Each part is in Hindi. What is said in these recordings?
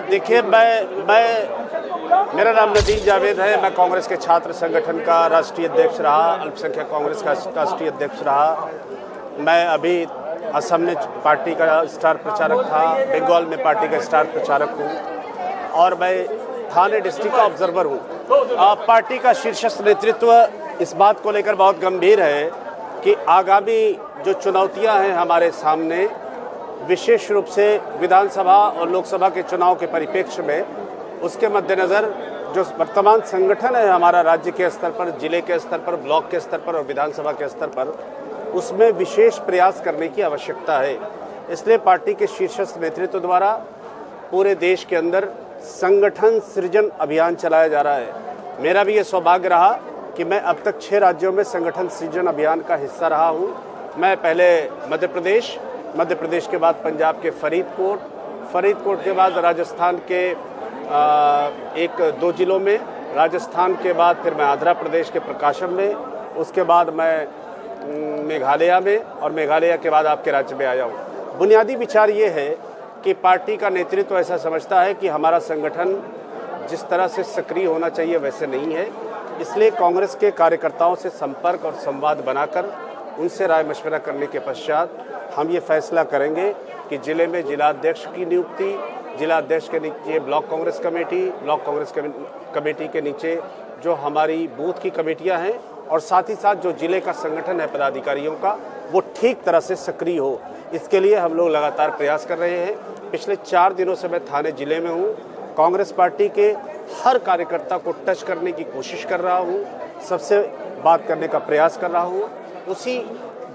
देखिए, मेरा नाम नदीम जावेद है। मैं कांग्रेस के छात्र संगठन का राष्ट्रीय अध्यक्ष रहा, अल्पसंख्यक कांग्रेस का राष्ट्रीय अध्यक्ष रहा। मैं अभी असम में पार्टी का स्टार प्रचारक था, बंगाल में पार्टी का स्टार प्रचारक हूँ और मैं थाने डिस्ट्रिक्ट का ऑब्जर्वर हूँ। पार्टी का शीर्षस्थ नेतृत्व इस बात को लेकर बहुत गंभीर है कि आगामी जो चुनौतियाँ हैं हमारे सामने, विशेष रूप से विधानसभा और लोकसभा के चुनाव के परिप्रेक्ष्य में, उसके मद्देनज़र जो वर्तमान संगठन है हमारा राज्य के स्तर पर, जिले के स्तर पर, ब्लॉक के स्तर पर और विधानसभा के स्तर पर, उसमें विशेष प्रयास करने की आवश्यकता है। इसलिए पार्टी के शीर्षस्थ नेतृत्व द्वारा पूरे देश के अंदर संगठन सृजन अभियान चलाया जा रहा है। मेरा भी ये सौभाग्य रहा कि मैं अब तक 6 राज्यों में संगठन सृजन अभियान का हिस्सा रहा हूँ। मैं पहले मध्य प्रदेश के बाद पंजाब के फरीदकोट के बाद राजस्थान के 1-2 जिलों में, राजस्थान के बाद फिर मैं आंध्र प्रदेश के प्रकाशम में, उसके बाद मैं मेघालय में और मेघालय के बाद आपके राज्य में आया हूँ। बुनियादी विचार ये है कि पार्टी का नेतृत्व ऐसा समझता है कि हमारा संगठन जिस तरह से सक्रिय होना चाहिए वैसे नहीं है। इसलिए कांग्रेस के कार्यकर्ताओं से संपर्क और संवाद बनाकर उनसे राय मशवरा करने के पश्चात हम ये फैसला करेंगे कि जिले में जिलाध्यक्ष की नियुक्ति, जिलाध्यक्ष के नीचे ब्लॉक कांग्रेस कमेटी के नीचे जो हमारी बूथ की कमेटियां हैं और साथ ही साथ जो जिले का संगठन है पदाधिकारियों का, वो ठीक तरह से सक्रिय हो। इसके लिए हम लोग लगातार प्रयास कर रहे हैं। पिछले 4 दिनों से मैं थाने जिले में हूँ। कांग्रेस पार्टी के हर कार्यकर्ता को टच करने की कोशिश कर रहा हूँ, सबसे बात करने का प्रयास कर रहा हूँ। उसी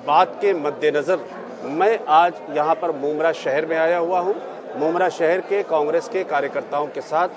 बात के मद्देनज़र मैं आज यहाँ पर मुमरा शहर में आया हुआ हूँ। मुमरा शहर के कांग्रेस के कार्यकर्ताओं के साथ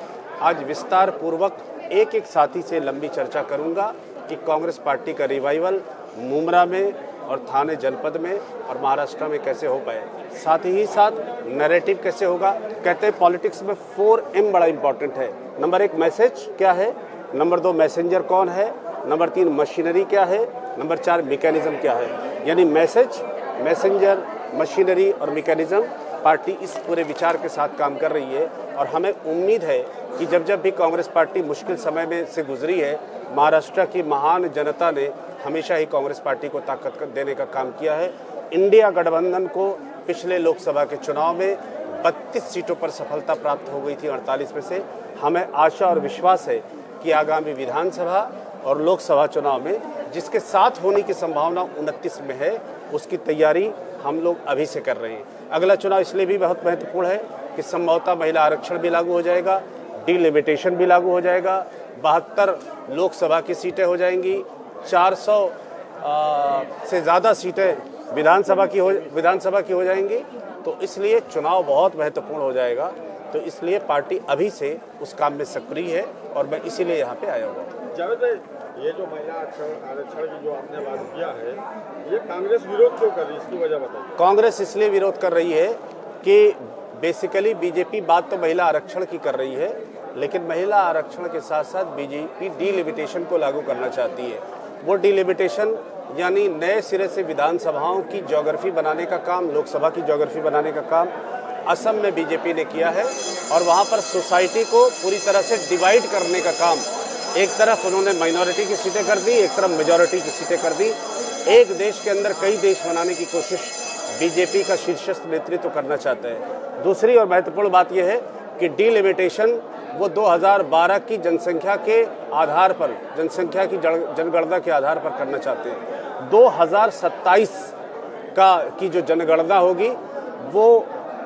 आज विस्तार पूर्वक एक साथी से लंबी चर्चा करूँगा कि कांग्रेस पार्टी का रिवाइवल मुमरा में और थाने जनपद में और महाराष्ट्र में कैसे हो पाए, साथ ही साथ नैरेटिव कैसे होगा। कहते हैं पॉलिटिक्स में 4M बड़ा इंपॉर्टेंट है। नंबर 1 मैसेज क्या है, नंबर 2 मैसेंजर कौन है, नंबर 3 मशीनरी क्या है, नंबर 4 मैकेनिज्म क्या है। यानी मैसेज, मैसेंजर, मशीनरी और मैकेनिज्म, पार्टी इस पूरे विचार के साथ काम कर रही है और हमें उम्मीद है कि जब भी कांग्रेस पार्टी मुश्किल समय में से गुजरी है, महाराष्ट्र की महान जनता ने हमेशा ही कांग्रेस पार्टी को ताकत देने का काम किया है। इंडिया गठबंधन को पिछले लोकसभा के चुनाव में 32 सीटों पर सफलता प्राप्त हो गई थी 48 में से। हमें आशा और विश्वास है कि आगामी विधानसभा और लोकसभा चुनाव में जिसके साथ होने की संभावना 29 में है, उसकी तैयारी हम लोग अभी से कर रहे हैं। अगला चुनाव इसलिए भी बहुत महत्वपूर्ण है कि संभवतः महिला आरक्षण भी लागू हो जाएगा, डिलिमिटेशन भी लागू हो जाएगा, 72 लोकसभा की सीटें हो जाएंगी, 400 से ज़्यादा सीटें विधानसभा की हो जाएंगी। तो इसलिए चुनाव बहुत महत्वपूर्ण हो जाएगा। तो इसलिए पार्टी अभी से उस काम में सक्रिय है और मैं इसीलिए यहाँ पे आया हुआ हूँ। जावेद भाई, ये जो महिला आरक्षण की जो आपने बात किया है, ये कांग्रेस विरोध क्यों कर रही है, इसकी वजह बताइए। कांग्रेस इसलिए विरोध कर रही है कि बेसिकली बीजेपी बात तो महिला आरक्षण की कर रही है, लेकिन महिला आरक्षण के साथ साथ बीजेपी डिलिमिटेशन को लागू करना चाहती है। वो डिलिमिटेशन यानी नए सिरे से विधानसभाओं की ज्योग्राफी बनाने का काम, लोकसभा की ज्योग्राफी बनाने का काम असम में बीजेपी ने किया है और वहाँ पर सोसाइटी को पूरी तरह से डिवाइड करने का काम, एक तरफ उन्होंने माइनॉरिटी की सीटें कर दी, एक तरफ मेजॉरिटी की सीटें कर दी। एक देश के अंदर कई देश बनाने की कोशिश बीजेपी का शीर्षस्थ नेतृत्व करना चाहता है। दूसरी और महत्वपूर्ण बात यह है कि डिलिमिटेशन वो 2012 की जनसंख्या के आधार पर, जनसंख्या की जनगणना के आधार पर करना चाहते हैं। 2027 की जो जनगणना होगी वो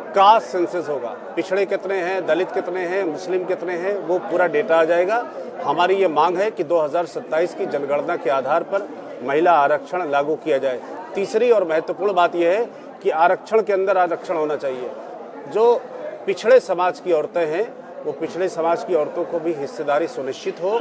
कास्ट सेंसस होगा, पिछड़े कितने हैं, दलित कितने हैं, मुस्लिम कितने हैं, वो पूरा डेटा आ जाएगा। हमारी ये मांग है कि 2027 की जनगणना के आधार पर महिला आरक्षण लागू किया जाए। तीसरी और महत्वपूर्ण बात यह है कि आरक्षण के अंदर आरक्षण होना चाहिए। जो पिछड़े समाज की औरतें हैं, वो पिछड़े समाज की औरतों को भी हिस्सेदारी सुनिश्चित हो,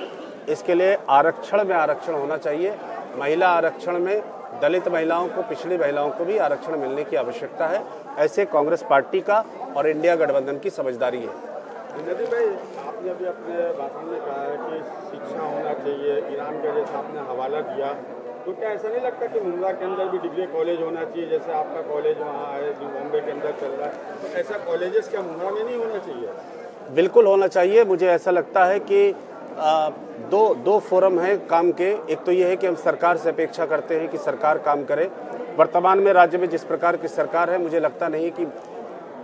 इसके लिए आरक्षण में आरक्षण होना चाहिए। महिला आरक्षण में दलित महिलाओं को, पिछड़ी महिलाओं को भी आरक्षण मिलने की आवश्यकता है। ऐसे कांग्रेस पार्टी का और इंडिया गठबंधन की समझदारी है। नदीम भाई, आपने अभी अपने भाषण में कहा है कि शिक्षा होना चाहिए, ईरान का जैसा आपने हवाला दिया, तो क्या ऐसा नहीं लगता कि मुंद्रा के अंदर भी डिग्री कॉलेज होना चाहिए, जैसे आपका कॉलेज वहाँ है जो बॉम्बे के अंदर चल रहा है, तो ऐसा कॉलेजेस क्या मुंद्रा में नहीं होना चाहिए? बिल्कुल होना चाहिए। मुझे ऐसा लगता है कि दो फोरम हैं काम के। एक तो ये है कि हम सरकार से अपेक्षा करते हैं कि सरकार काम करे। वर्तमान में राज्य में जिस प्रकार की सरकार है, मुझे लगता नहीं कि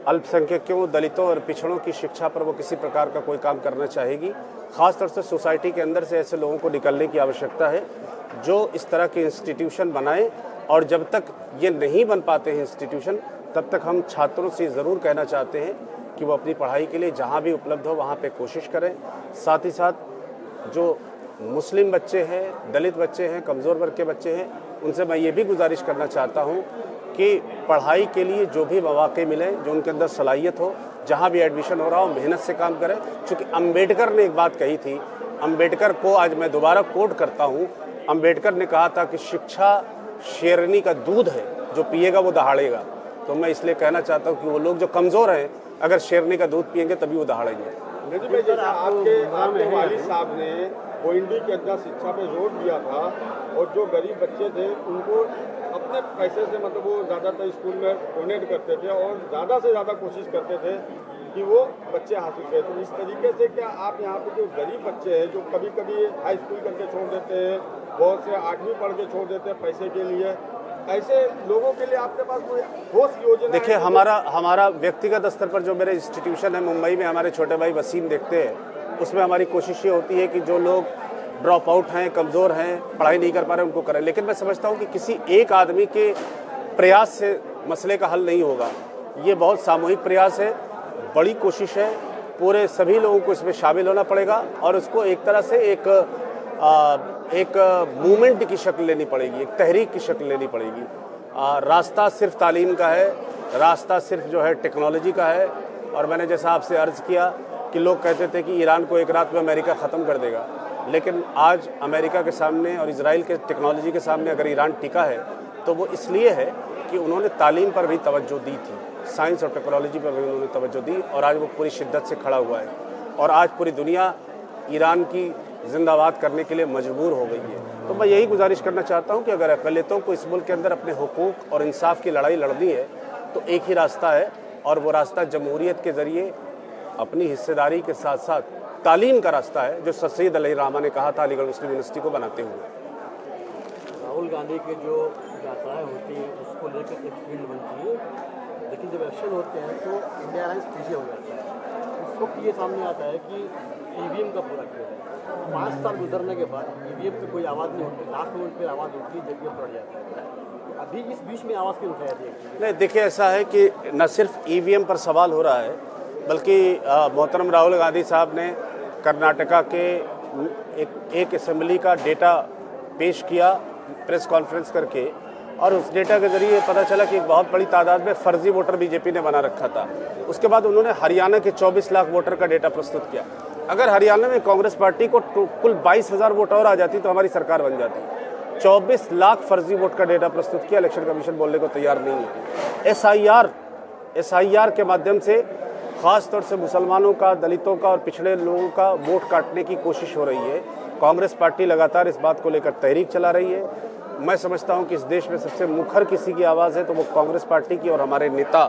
अल्पसंख्यकों, दलितों और पिछड़ों की शिक्षा पर वो किसी प्रकार का कोई काम करना चाहेगी। खासतौर से सोसाइटी के अंदर से ऐसे लोगों को निकलने की आवश्यकता है जो इस तरह के इंस्टीट्यूशन बनाएं, और जब तक ये नहीं बन पाते हैं इंस्टीट्यूशन, तब तक हम छात्रों से ज़रूर कहना चाहते हैं कि वो अपनी पढ़ाई के लिए जहाँ भी उपलब्ध हो वहाँ पे कोशिश करें। साथ ही साथ जो मुस्लिम बच्चे हैं, दलित बच्चे हैं, कमज़ोर वर्ग के बच्चे हैं, उनसे मैं ये भी गुजारिश करना चाहता हूँ कि पढ़ाई के लिए जो भी मौके मिलें, जो उनके अंदर सलाहियत हो, जहाँ भी एडमिशन हो रहा हो, मेहनत से काम करें। क्योंकि अम्बेडकर ने एक बात कही थी, अम्बेडकर को आज मैं दोबारा कोट करता हूँ। अम्बेडकर ने कहा था कि शिक्षा शेरनी का दूध है, जो पिएगा वो दहाड़ेगा। तो मैं इसलिए कहना चाहता हूँ कि वो लोग जो कमज़ोर हैं, अगर शेरनी का दूध पिएंगे तभी वो दहाड़ेंगे। नदी में जैसा आपके वालिद साहब ने ओएनडी के अंदर शिक्षा पे जोर दिया था, और जो गरीब बच्चे थे उनको अपने पैसे से, मतलब वो ज़्यादातर स्कूल में डोनेट करते थे और ज़्यादा से ज़्यादा कोशिश करते थे कि वो बच्चे हासिल करें। तो इस तरीके से क्या आप यहाँ पे जो गरीब बच्चे हैं, जो कभी कभी हाई स्कूल करके छोड़ देते हैं, बहुत से 8वीं पढ़ के छोड़ देते हैं पैसे के लिए, ऐसे लोगों के लिए आपके पास कोई ठोस योजना? देखिए, हमारा व्यक्तिगत स्तर पर जो मेरे इंस्टीट्यूशन है मुंबई में, हमारे छोटे भाई वसीम देखते हैं, उसमें हमारी कोशिश ये होती है कि जो लोग ड्रॉप आउट हैं, कमज़ोर हैं, पढ़ाई नहीं कर पा रहे, उनको करें। लेकिन मैं समझता हूँ कि किसी एक आदमी के प्रयास से मसले का हल नहीं होगा। ये बहुत सामूहिक प्रयास है, बड़ी कोशिश है, पूरे सभी लोगों को इसमें शामिल होना पड़ेगा और उसको एक तरह से एक मूवमेंट की शक्ल लेनी पड़ेगी, एक तहरीक की शक्ल लेनी पड़ेगी। रास्ता सिर्फ तालीम का है, रास्ता सिर्फ जो है टेक्नोलॉजी का है। और मैंने जैसा आपसे अर्ज़ किया कि लोग कहते थे कि ईरान को एक रात में अमेरिका ख़त्म कर देगा, लेकिन आज अमेरिका के सामने और इजराइल के टेक्नोलॉजी के सामने अगर ईरान टिका है तो वो इसलिए है कि उन्होंने तालीम पर भी तवज्जो दी थी, साइंस और टेक्नोलॉजी पर भी उन्होंने तवज्जो दी, और आज वो पूरी शिद्दत से खड़ा हुआ है। और आज पूरी दुनिया ईरान की जिंदाबाद करने के लिए मजबूर हो गई है। तो मैं यही गुजारिश करना चाहता हूँ कि अगर अक़लियतों को इस मुल्क के अंदर अपने हुकूक और इंसाफ की लड़ाई लड़नी है तो एक ही रास्ता है, और वो रास्ता जमहूरियत के ज़रिए अपनी हिस्सेदारी के साथ साथ तालीम का रास्ता है, जो सर सैयद अली रहमा ने कहा था अलीगढ़ मुस्लिम यूनिवर्सिटी को बनाते हुए। राहुल गांधी के जो यात्राएं होती हैं उसको लेकर एक फील्ड बनती है, लेकिन जब एक्शन होते हैं तो इंडिया अलायंस पीछे हो जाता है। उस वक्त ये सामने आता है कि ईवीएम का पूरा खेल है। 5 साल गुजरने के बाद ईवीएम पे कोई आवाज़ नहीं होती, लास्ट मोमेंट पे आवाज़ होती है जब ये पड़ जाता है। तो अभी इस बीच में आवाज़ क्यों उठाई जाती है? नहीं, देखिए, ऐसा है कि न सिर्फ ईवीएम पर सवाल हो रहा है, बल्कि मोहतरम राहुल गांधी साहब ने कर्नाटका के एक असेंबली का डेटा पेश किया प्रेस कॉन्फ्रेंस करके, और उस डेटा के ज़रिए पता चला कि एक बहुत बड़ी तादाद में फर्जी वोटर बीजेपी ने बना रखा था। उसके बाद उन्होंने हरियाणा के 24 लाख वोटर का डेटा प्रस्तुत किया। अगर हरियाणा में कांग्रेस पार्टी को कुल 22,000 वोट और आ जाती तो हमारी सरकार बन जाती। 24 लाख फर्जी वोट का डेटा प्रस्तुत किया, इलेक्शन कमीशन बोलने को तैयार नहीं है। SIR के माध्यम से ख़ास तौर से मुसलमानों का, दलितों का और पिछड़े लोगों का वोट काटने की कोशिश हो रही है। कांग्रेस पार्टी लगातार इस बात को लेकर तहरीक चला रही है। मैं समझता हूं कि इस देश में सबसे मुखर किसी की आवाज़ है तो वो कांग्रेस पार्टी की और हमारे नेता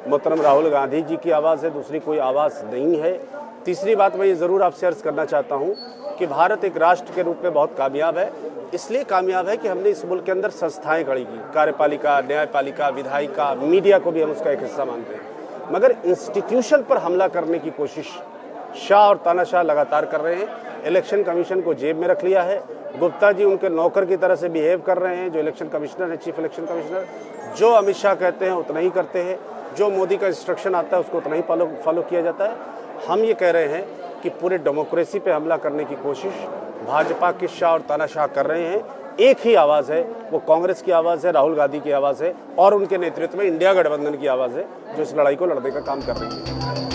मोहतरम राहुल गांधी जी की आवाज़ है, दूसरी कोई आवाज़ नहीं है। तीसरी बात मैं ये ज़रूर आपसे अर्ज़ करना चाहता हूँ कि भारत एक राष्ट्र के रूप में बहुत कामयाब है। इसलिए कामयाब है कि हमने इस मुल्क के अंदर संस्थाएँ खड़ी की, कार्यपालिका, न्यायपालिका, विधायिका, मीडिया को भी हम उसका एक हिस्सा मानते हैं। मगर इंस्टीट्यूशन पर हमला करने की कोशिश शाह और तानाशाह लगातार कर रहे हैं। इलेक्शन कमीशन को जेब में रख लिया है। गुप्ता जी उनके नौकर की तरह से बिहेव कर रहे हैं। जो इलेक्शन कमिश्नर है, चीफ इलेक्शन कमिश्नर, जो अमित शाह कहते हैं उतना ही करते हैं, जो मोदी का इंस्ट्रक्शन आता है उसको उतना ही फॉलो किया जाता है। हम ये कह रहे हैं कि पूरे डेमोक्रेसी पे हमला करने की कोशिश भाजपा के शाह और तानाशाह कर रहे हैं। एक ही आवाज़ है, वो कांग्रेस की आवाज़ है, राहुल गांधी की आवाज़ है और उनके नेतृत्व में इंडिया गठबंधन की आवाज़ है, जो इस लड़ाई को लड़ने का काम कर रही है।